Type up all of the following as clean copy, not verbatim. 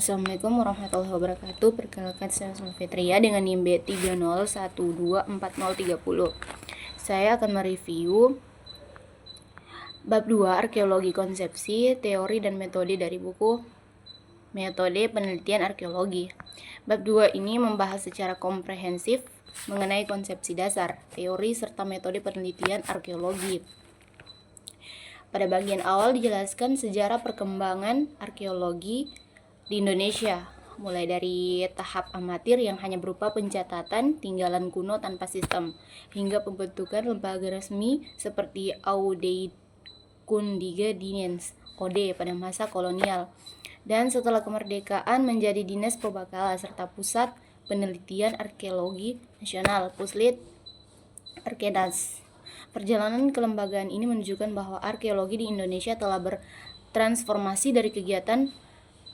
Assalamualaikum warahmatullahi wabarakatuh. Perkenalkan saya Fitria dengan NIM B30124030. Saya akan mereview bab 2 arkeologi konsepsi, teori dan metode dari buku Metode Penelitian Arkeologi. Bab 2 ini membahas secara komprehensif mengenai konsepsi dasar, teori serta metode penelitian arkeologi. Pada bagian awal dijelaskan sejarah perkembangan arkeologi di Indonesia, mulai dari tahap amatir yang hanya berupa pencatatan tinggalan kuno tanpa sistem, hingga pembentukan lembaga resmi seperti Oudheidkundigedienst (OD) pada masa kolonial, dan setelah kemerdekaan menjadi Dinas Purbakala serta Pusat Penelitian Arkeologi Nasional (Puslit Arkedas). Perjalanan kelembagaan ini menunjukkan bahwa arkeologi di Indonesia telah bertransformasi dari kegiatan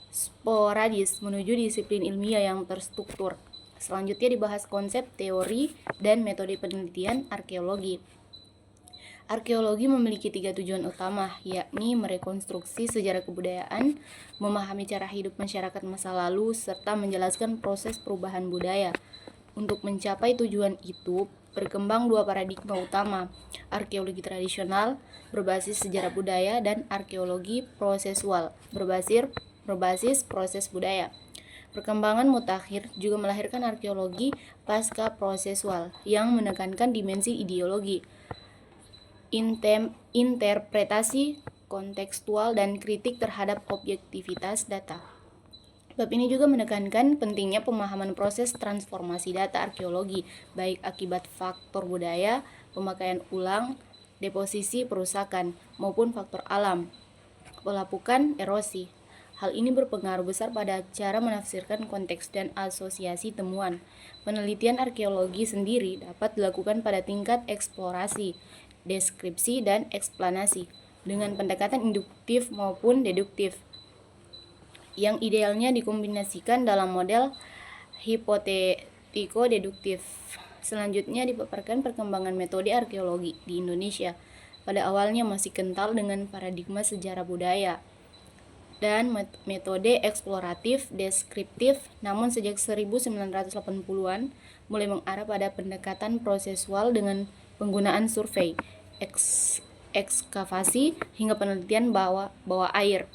sporadis menuju disiplin ilmiah yang terstruktur. Selanjutnya dibahas konsep, teori, dan metode penelitian arkeologi. Arkeologi memiliki 3 tujuan utama, yakni merekonstruksi sejarah kebudayaan, memahami cara hidup masyarakat masa lalu, serta menjelaskan proses perubahan budaya. Untuk mencapai tujuan itu, berkembang 2 paradigma utama, arkeologi tradisional berbasis sejarah budaya dan arkeologi prosesual berbasis proses budaya. Perkembangan mutakhir juga melahirkan arkeologi pasca prosesual yang menekankan dimensi ideologi, interpretasi kontekstual, dan kritik terhadap objektivitas data. Bab ini juga menekankan pentingnya pemahaman proses transformasi data arkeologi, baik akibat faktor budaya, pemakaian ulang, deposisi, perusakan, maupun faktor alam, pelapukan, erosi. Hal ini berpengaruh besar pada cara menafsirkan konteks dan asosiasi temuan. Penelitian arkeologi sendiri dapat dilakukan pada tingkat eksplorasi, deskripsi, dan eksplanasi, dengan pendekatan induktif maupun deduktif, yang idealnya dikombinasikan dalam model hipotetiko-deduktif. Selanjutnya dipaparkan perkembangan metode arkeologi di Indonesia. Pada awalnya masih kental dengan paradigma sejarah budaya dan metode eksploratif deskriptif, namun sejak 1980-an mulai mengarah pada pendekatan prosesual dengan penggunaan survei, ekskavasi, hingga penelitian bawah air.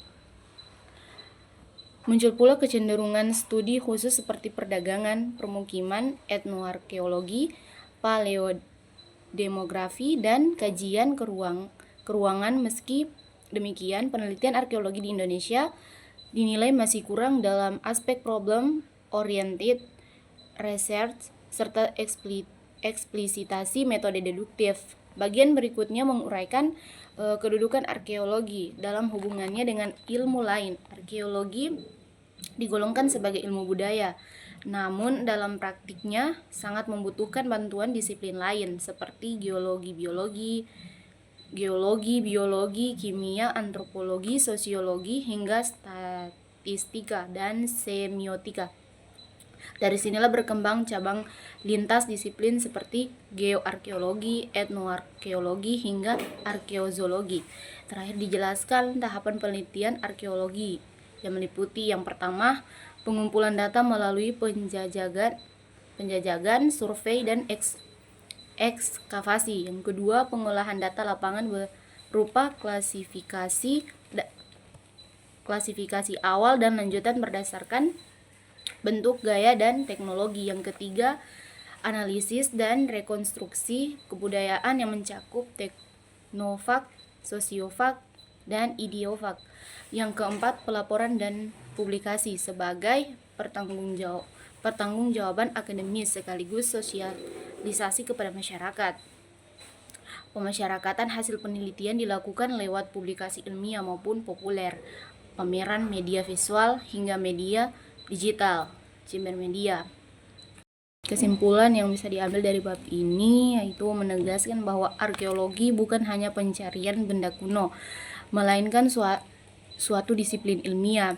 Muncul pula kecenderungan studi khusus seperti perdagangan, permukiman, etnoarkeologi, paleodemografi, dan kajian keruangan. Meski demikian, penelitian arkeologi di Indonesia dinilai masih kurang dalam aspek problem-oriented research serta eksplisitasi metode deduktif. Bagian berikutnya menguraikan kedudukan arkeologi dalam hubungannya dengan ilmu lain. Arkeologi digolongkan sebagai ilmu budaya, namun dalam praktiknya sangat membutuhkan bantuan disiplin lain seperti geologi, kimia, antropologi, sosiologi, hingga statistika dan semiotika. Dari sinilah berkembang cabang lintas disiplin seperti geoarkeologi, etnoarkeologi, hingga arkeozoologi. Terakhir dijelaskan tahapan penelitian arkeologi yang meliputi yang pertama, pengumpulan data melalui penjajagan, survei, dan ekskavasi. Yang kedua, pengolahan data lapangan berupa klasifikasi awal dan lanjutan berdasarkan bentuk, gaya, dan teknologi. Yang ketiga, analisis dan rekonstruksi kebudayaan yang mencakup teknofak, sosiofak, dan idiofak. Yang keempat, pelaporan dan publikasi sebagai pertanggungjawaban akademis sekaligus sosialisasi kepada masyarakat. Pemasyarakatan hasil penelitian dilakukan lewat publikasi ilmiah maupun populer, pameran media visual, hingga media digital, cibermedia. Kesimpulan yang bisa diambil dari bab ini yaitu menegaskan bahwa arkeologi bukan hanya pencarian benda kuno, melainkan suatu disiplin ilmiah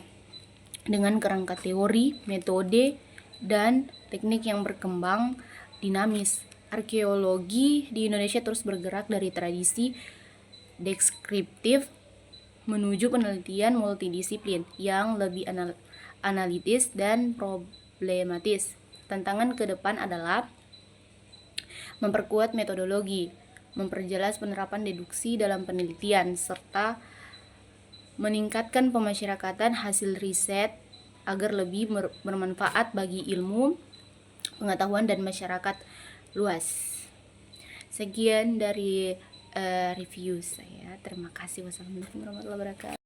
dengan kerangka teori, metode, dan teknik yang berkembang dinamis. Arkeologi di Indonesia terus bergerak dari tradisi deskriptif menuju penelitian multidisiplin yang lebih analitis, dan problematis. Tantangan ke depan adalah memperkuat metodologi, memperjelas penerapan deduksi dalam penelitian, serta meningkatkan pemasyarakatan hasil riset agar lebih bermanfaat bagi ilmu, pengetahuan, dan masyarakat luas. Sekian dari review saya. Terima kasih. Wassalamualaikum warahmatullahi wabarakatuh.